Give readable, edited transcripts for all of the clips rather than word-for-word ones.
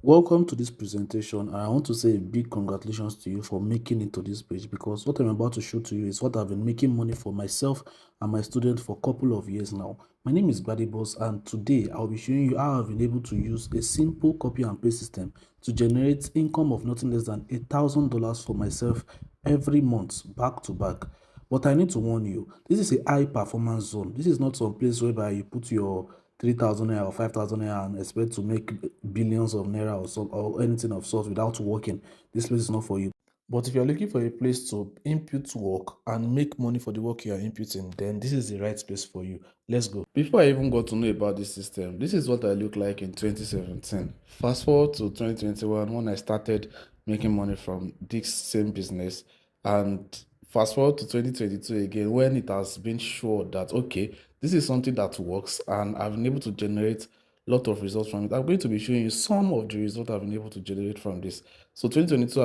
Welcome to this presentation, and I want to say a big congratulations to you for making it to this page, because what I'm about to show to you is what I've been making money for myself and my students for a couple of years now. My name is Gbadeboss, and today I'll be showing you how I've been able to use a simple copy and paste system to generate income of nothing less than $1,000 for myself every month back to back. But I need to warn you, this is a high performance zone. This is not some place whereby you put your 3,000 naira or 5,000 naira and expect to make billions of naira or anything of sort without working. This place is not for you. But if you're looking for a place to input work and make money for the work you are inputting, then this is the right place for you. Let's go. Before I even got to know about this system, this is what I look like in 2017. Fast forward to 2021 when I started making money from this same business, and fast forward to 2022 again when it has been sure that okay, this is something that works and I've been able to generate a lot of results from it. I'm going to be showing you some of the results I've been able to generate from this. So 2022,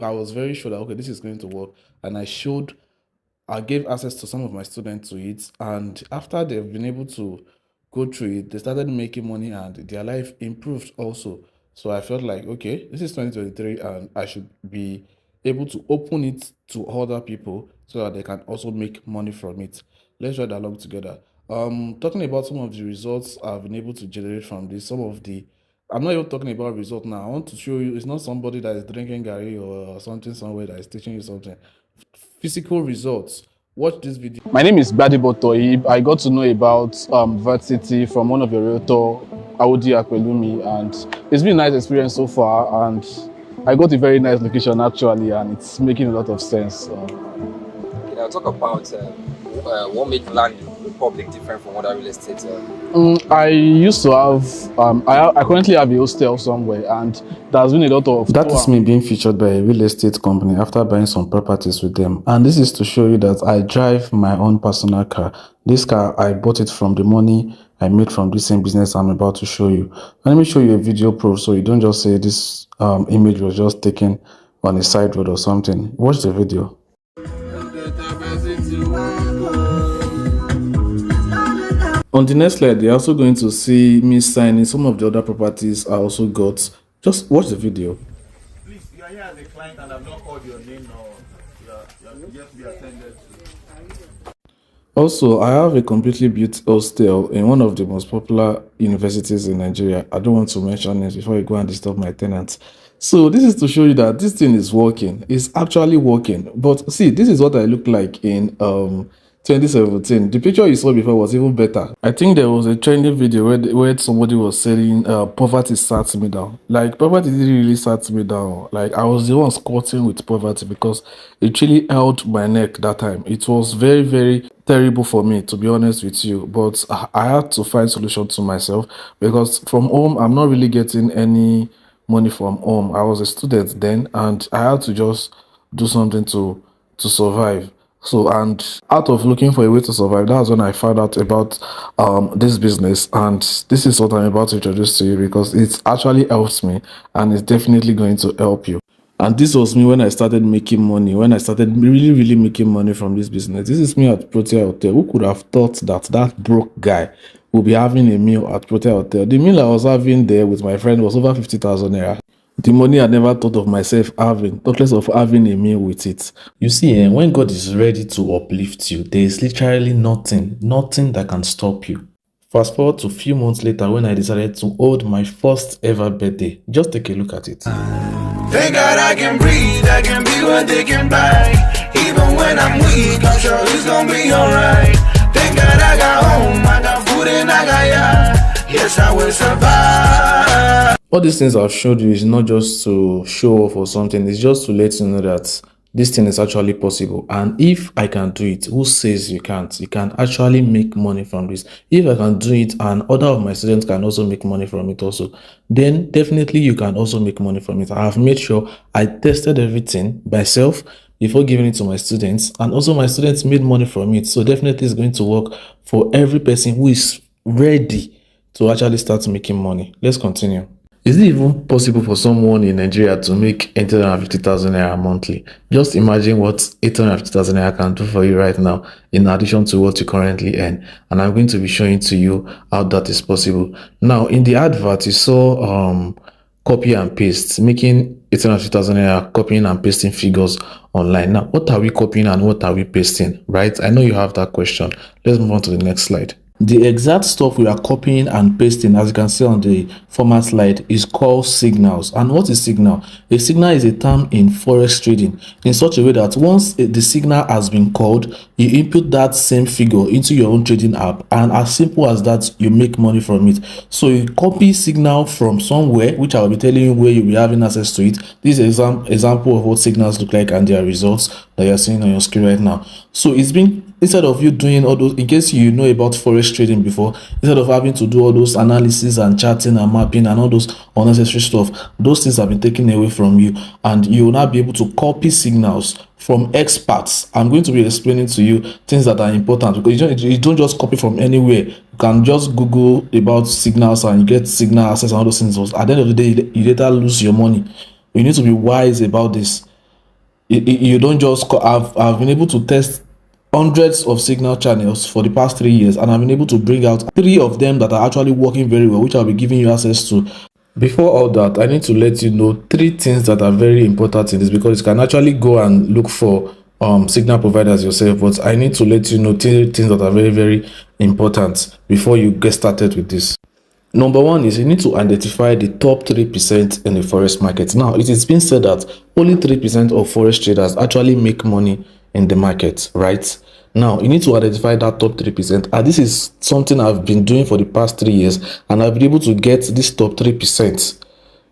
I was very sure that okay, this is going to work, and I gave access to some of my students to it, and after they've been able to go through it, they started making money and their life improved also. So I felt like okay, this is 2023 and I should be able to open it to other people so that they can also make money from it. Let's ride along together. Talking about some of the results I've been able to generate from this, I'm not even talking about results now. I want to show you it's not somebody that is drinking Gary or something somewhere that is teaching you something. Physical results. Watch this video. My name is Gbadebo Toyib. I got to know about Vertity from one of your realtor, Audi Akpelumi, and it's been a nice experience so far. And I got a very nice location actually, and it's making a lot of sense. I'll talk about what makes Land Republic different from other real estate. I used to have, I currently have a hostel somewhere, and there's been a lot of. That is me being featured by a real estate company after buying some properties with them. And this is to show you that I drive my own personal car. This car, I bought it from the money I made from this same business I'm about to show you. And let me show you a video proof so you don't just say this image was just taken on a side road or something. Watch the video. On the next slide, you're also going to see me signing some of the other properties I also got. Just watch the video. Please, you are here as a client and I've not called your name or you're yet to be attended to. Also, I have a completely built hostel in one of the most popular universities in Nigeria. I don't want to mention it before you go and disturb my tenants. So this is to show you that this thing is working. It's actually working. But see, this is what I look like in 2017. The picture you saw before was even better. I think there was a trending video where somebody was saying poverty sat me down. Like, poverty didn't really sat me down. Like, I was the one squatting with poverty because it really held my neck that time. It was very, very terrible for me, to be honest with you, but I had to find solution to myself, because from home I'm not really getting any money from home. I was a student then and I had to just do something to survive. So, and out of looking for a way to survive, that's when I found out about this business, and this is what I'm about to introduce to you, because it actually helps me and it's definitely going to help you. And this was me when I started making money, when I started really, really making money from this business. This is me at Protea Hotel. Who could have thought that that broke guy would be having a meal at Protea Hotel? The meal I was having there with my friend was over 50,000 naira. The money I never thought of myself having, thought less of having a meal with it. You see, when God is ready to uplift you, there is literally nothing that can stop you. Fast forward to a few months later when I decided to hold my first ever birthday. Just take a look at it. Thank God I can breathe, I can be what they can buy. Even when I'm weak, I'm sure it's gonna be alright. Thank God I got home, I got food and I got ya. Yes, I will survive. All these things I've showed you is not just to show off or something, it's just to let you know that this thing is actually possible. And if I can do it, who says you can't? You can actually make money from this. If I can do it and other of my students can also make money from it also, then definitely you can also make money from it. I have made sure I tested everything myself before giving it to my students, and also my students made money from it. So definitely it's going to work for every person who is ready to actually start making money. Let's continue. Is it even possible for someone in Nigeria to make 850,000 naira monthly? Just imagine what 850,000 naira can do for you right now, in addition to what you currently earn. And I'm going to be showing to you how that is possible. Now, in the advert, you saw copy and paste, making 850,000 naira copying and pasting figures online. Now, what are we copying and what are we pasting, right? I know you have that question. Let's move on to the next slide. The exact stuff we are copying and pasting, as you can see on the former slide, is called signals. And what is signal? A signal is a term in forex trading in such a way that once the signal has been called, you input that same figure into your own trading app, and as simple as that, you make money from it. So you copy signal from somewhere, which I'll be telling you where you'll be having access to it. This is an example of what signals look like and their results that you're seeing on your screen right now. So it's been, instead of you doing all those, in case you know about forex trading before, instead of having to do all those analysis and charting and mapping and all those unnecessary stuff, those things have been taken away from you, and you will now be able to copy signals from experts. I'm going to be explaining to you things that are important, because you don't just copy from anywhere. You can just Google about signals and you get signal access and all those things. At the end of the day, you later lose your money. You need to be wise about this. You don't just I've been able to test hundreds of signal channels for the past 3 years, and I've been able to bring out 3 of them that are actually working very well, which I'll be giving you access to. Before all that, I need to let you know 3 things that are very important in this, because you can actually go and look for signal providers yourself, but I need to let you know 3 things that are very, very important before you get started with this. Number 1 is you need to identify the top 3% in the forex market. Now, it has been said that only 3% of forex traders actually make money in the market, right? Now, you need to identify that top 3%, and this is something I've been doing for the past 3 years, and I've been able to get this top 3%,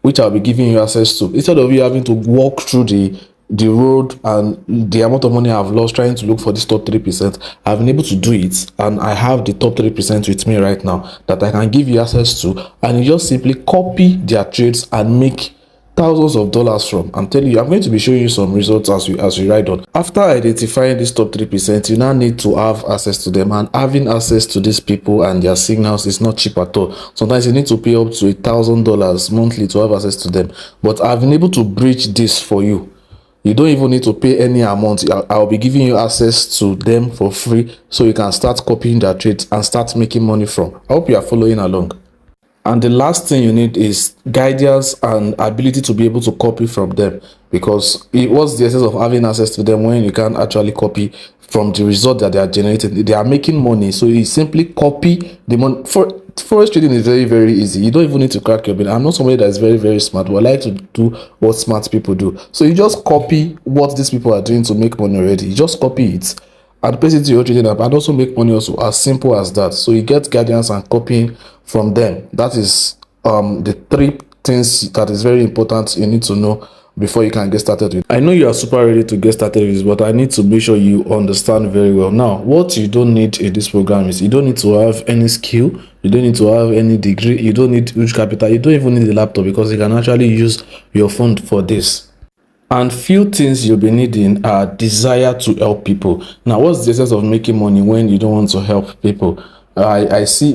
which I'll be giving you access to. Instead of you having to walk through the road and the amount of money I've lost trying to look for this top 3%, I've been able to do it, and I have the top 3% with me right now that I can give you access to, and you just simply copy their trades and make thousands of dollars from. I'm telling you, I'm going to be showing you some results as we ride on. After identifying this top 3%, you now need to have access to them, and having access to these people and their signals is not cheap at all. Sometimes you need to pay up to $1,000 monthly to have access to them, but I've been able to bridge this for you. You don't even need to pay any amount. I'll be giving you access to them for free, so you can start copying their trades and start making money from. I hope you are following along. And the last thing you need is guidance and ability to be able to copy from them, because what's the essence of having access to them when you can't actually copy from the result that they are generating? They are making money, so you simply copy the money. Forex trading is very, very easy. You don't even need to crack your brain. I'm not somebody that is very, very smart, but I like to do what smart people do. So you just copy what these people are doing to make money already. You just copy it and paste it to your trading app and also make money also, as simple as that. So you get guidance and copying from them. That is the 3 things that is very important you need to know before you can get started with. I know you are super ready to get started with this, but I need to make sure you understand very well. Now, what you don't need in this program is you don't need to have any skill, you don't need to have any degree, you don't need huge capital, you don't even need a laptop, because you can actually use your phone for this. And few things you'll be needing are desire to help people. Now, what's the essence of making money when you don't want to help people? I see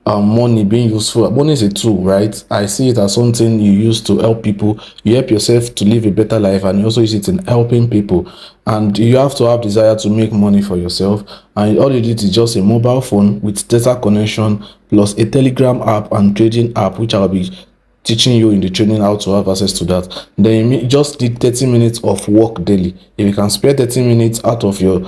money being useful. Money is a tool, right? I see it as something you use to help people. You help yourself to live a better life, and you also use it in helping people. And you have to have desire to make money for yourself. And all you need is just a mobile phone with data connection, plus a Telegram app and trading app, which I'll be teaching you in the training how to have access to that. Then you just need 30 minutes of work daily. If you can spare 30 minutes out of your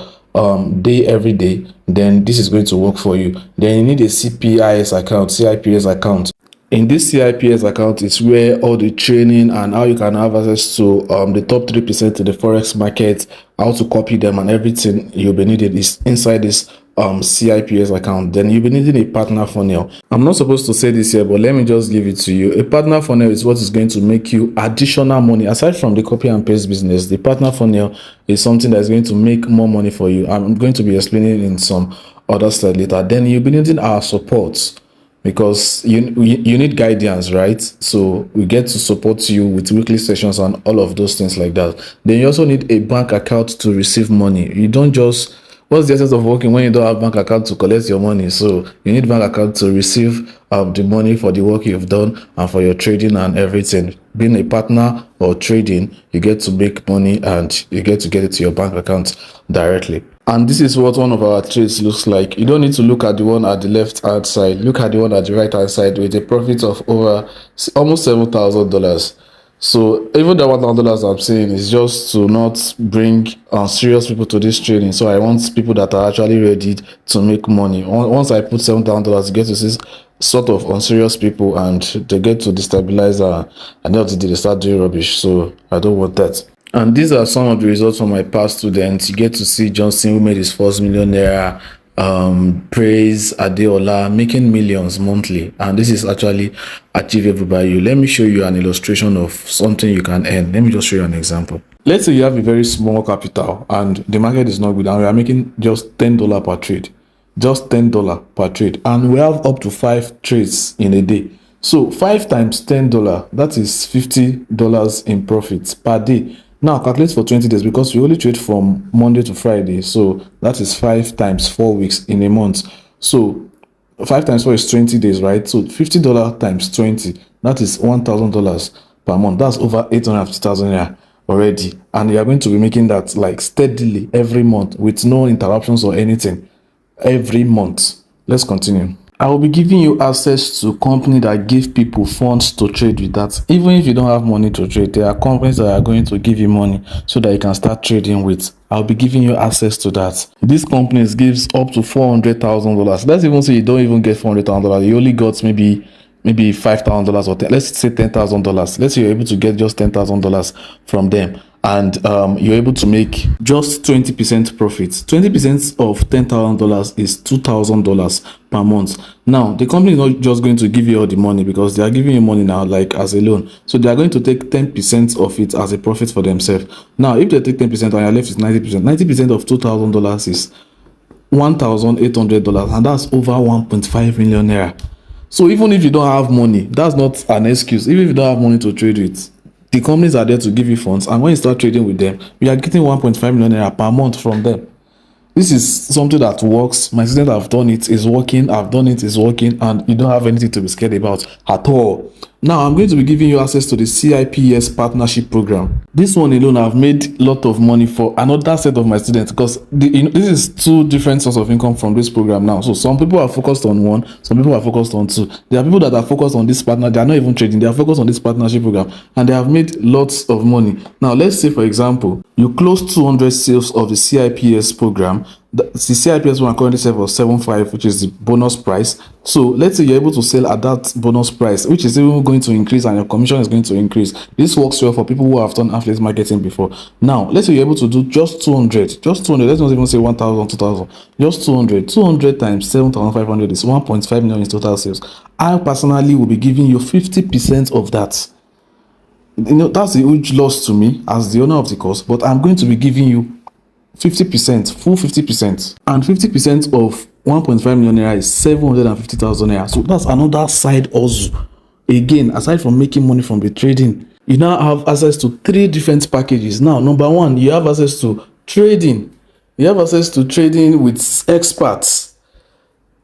day every day, then this is going to work for you. Then you need a CIPS account. In this CIPS account is where all the training and how you can have access to the top 3% in the forex market, how to copy them, and everything you'll be needed is inside this CIPS account. Then you'll be needing a partner funnel. I'm not supposed to say this here, but let me just give it to you. A partner funnel is what is going to make you additional money. Aside from the copy and paste business, the partner funnel is something that is going to make more money for you. I'm going to be explaining in some other slide later. Then you'll be needing our support, because you need guidance, right? So we get to support you with weekly sessions and all of those things like that. Then you also need a bank account to receive money. You don't just, what's the essence of working when you don't have bank account to collect your money? So you need bank account to receive the money for the work you've done and for your trading and everything. Being a partner or trading, you get to make money and you get to get it to your bank account directly. And this is what one of our trades looks like. You don't need to look at the one at the left hand side. Look at the one at the right hand side with a profit of over almost $7,000. So even the $1,000 I'm saying is just to not bring serious people to this trading. So I want people that are actually ready to make money. Once I put $7,000, you get to see sort of unserious people, and they get to destabilize and then they start doing rubbish. So I don't want that. And these are some of the results from my past students. You get to see Johnson, who made his first millionaire, Praise Adeola, making millions monthly. And this is actually achievable by you. Let me show you an illustration of something you can earn. Let me just show you an example. Let's say you have a very small capital and the market is not good, and we are making just $10 per trade. Just $10 per trade. And we have up to 5 trades in a day. So 5 times $10, that is $50 in profits per day. Now calculate for 20 days, because we only trade from Monday to Friday. So that is 5 times 4 weeks in a month. So 5 times 4 is 20 days, right? So $50 times 20, that is $1,000 per month. That's over 850,000 naira already. And you are going to be making that like steadily every month with no interruptions or anything. Every month. Let's continue. I will be giving you access to company that give people funds to trade with that. Even if you don't have money to trade, there are companies that are going to give you money so that you can start trading with. I'll be giving you access to that. These companies gives up to $400,000. Let's even say you don't even get $400,000. You only got maybe $5,000 or let's say $10,000. Let's say you're able to get just $10,000 from them, and you're able to make just 20% profit. 20% of $10,000 is $2,000 per month. Now the company is not just going to give you all the money, because they are giving you money now like as a loan, so they are going to take 10% of it as a profit for themselves. Now if they take 10% and you're left with 90% of $2,000 is $1,800, and that's over 1.5 million naira. So even if you don't have money, that's not an excuse. Even if you don't have money to trade with, the companies are there to give you funds, and when you start trading with them, you are getting 1.5 million naira per month from them. This is something that works. My students have done it, is working. I've done it, is working, and you don't have anything to be scared about at all. Now I'm going to be giving you access to the CIPS partnership program. This one alone, I've made a lot of money for another set of my students, because this is 2 different sources of income from this program now. So some people are focused on one, some people are focused on 2. There are people that are focused on this partner, they are not even trading, they are focused on this partnership program, and they have made lots of money. Now let's say, for example, you close 200 sales of the CIPS program. The CIPS one currently sell for 7.5, which is the bonus price. So let's say you're able to sell at that bonus price, which is even going to increase, and your commission is going to increase. This works well for people who have done affiliate marketing before. Now let's say you're able to do just 200. Let's not even say 1,000, 2,000. Just 200. 200 times 7,500 is 1.5 million in total sales. I personally will be giving you 50% of that. That's a huge loss to me as the owner of the course, but I'm going to be giving you 50%, full 50%, and 50% of 1.5 million naira is 750,000 naira. So that's another side hustle. Again, aside from making money from the trading, you now have access to 3 different packages. Now, number 1, you have access to trading. You have access to trading with experts,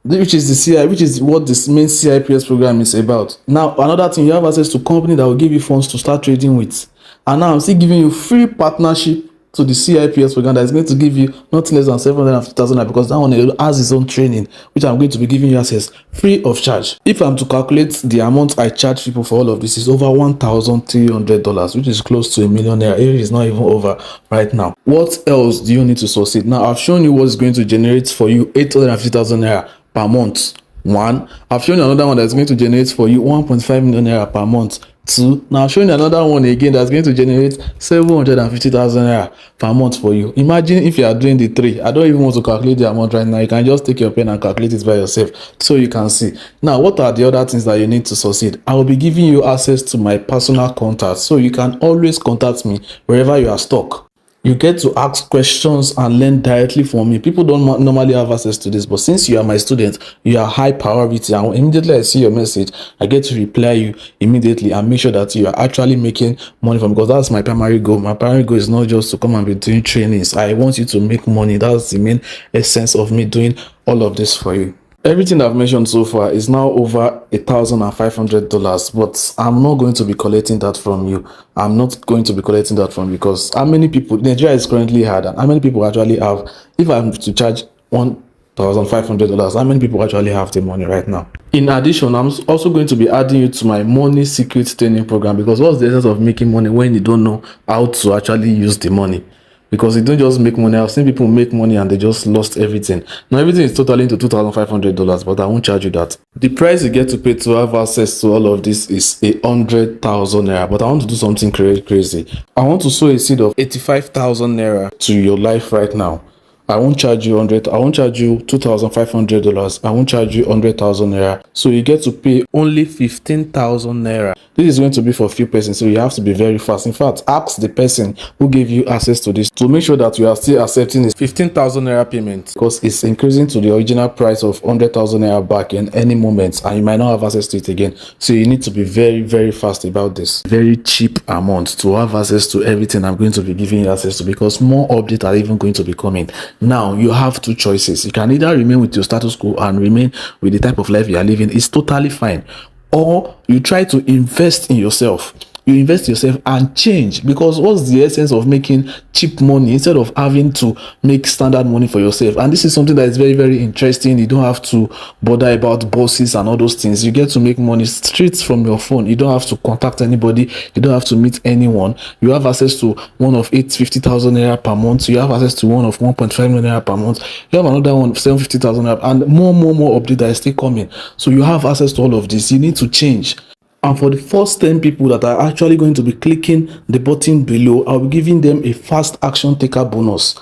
which is what this main CIPS program is about. Now, another thing, you have access to company that will give you funds to start trading with. And now I'm still giving you free partnership to the CIPS program that is going to give you not less than 750,000, because that one has its own training, which I'm going to be giving you access free of charge. If I'm to calculate the amount I charge people for all of this, is over $1,300, which is close to $1 million. It is not even over right now. What else do you need to succeed? Now I've shown you what's going to generate for you 850,000 naira per month. 1. I've shown you another one that's going to generate for you 1.5 million naira per month. 2. Now I'll show you another one again that's going to generate 750,000 naira per month for you. Imagine if you are doing the 3. I don't even want to calculate the amount right now. You can just take your pen and calculate it by yourself so you can see. Now, what are the other things that you need to succeed? I will be giving you access to my personal contact, so you can always contact me wherever you are stuck. You get to ask questions and learn directly from me. People don't normally have access to this, but since you are my student, you are high priority, and immediately I see your message, I get to reply you immediately and make sure that you are actually making money from, because that's my primary goal. My primary goal is not just to come and be doing trainings. I want you to make money. That's the main essence of me doing all of this for you. Everything I've mentioned so far is now over $1,500, but I'm not going to be collecting that from you. I'm not going to be collecting that from you because how many people, Nigeria is currently hard, and how many people actually have, if I'm to charge $1,500, how many people actually have the money right now? In addition, I'm also going to be adding you to my money secret training program, because what's the essence of making money when you don't know how to actually use the money? Because you don't just make money. I've seen people make money and they just lost everything. Now everything is totally into $2,500, but I won't charge you that. The price you get to pay to have access to all of this is 100,000 naira. But I want to do something crazy. I want to sow a seed of 85,000 naira to your life right now. I won't charge you $2,500. I won't charge you 100,000 naira. So you get to pay only 15,000 naira. This is going to be for a few persons, so you have to be very fast. In fact, ask the person who gave you access to this to make sure that you are still accepting this 15,000 naira payment, because it's increasing to the original price of 100,000 naira back in any moment, and you might not have access to it again. So you need to be very fast about this. Very cheap amount to have access to everything I'm going to be giving you access to, because more updates are even going to be coming. Now you have two choices. You can either remain with your status quo and remain with the type of life you are living. It's totally fine. Or you try to invest in yourself. You invest in yourself and change, because what's the essence of making cheap money instead of having to make standard money for yourself? And this is something that is very interesting. You don't have to bother about bosses and all those things. You get to make money straight from your phone. You don't have to contact anybody. You don't have to meet anyone. You have access to one of 850,000 naira per month. You have access to one of 1.5 million naira per month. You have another one of 750,000 naira, and more update that is still coming. So you have access to all of this. You need to change. And for the first 10 people that are actually going to be clicking the button below, I'll be giving them a fast action taker bonus.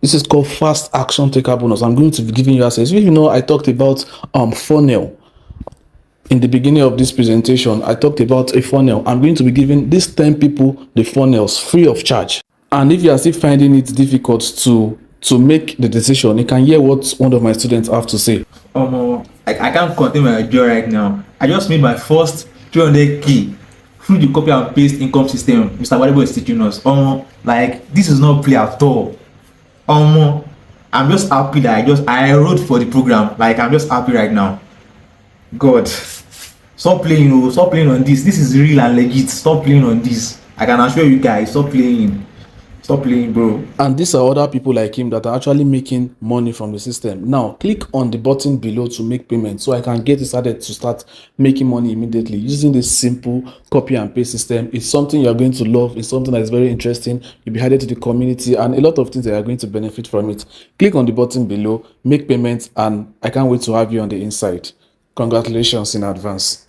This is called fast action taker bonus. I'm going to be giving you access. If you know, I talked about funnel in the beginning of this presentation. I talked about a funnel. I'm going to be giving these 10 people the funnels free of charge. And if you are still finding it difficult to make the decision, you can hear what one of my students have to say. I can't contain my joy right now. I just made my first 300k through the copy and paste income system Mr. Gbadebo is teaching us. Like, this is not play at all. I'm just happy that I wrote for the program. Like, I'm just happy right now. God, stop playing on this. This is real and legit. Stop playing on this. I can assure you guys, stop playing, bro. And these are other people like him that are actually making money from the system. Now click on the button below to make payment, so I can get started to start making money immediately using this simple copy and paste system. It's something you're going to love. It's something that is very interesting. You'll be added to the community and a lot of things that are going to benefit from it. Click on the button below, make payments, and I can't wait to have you on the inside. Congratulations in advance.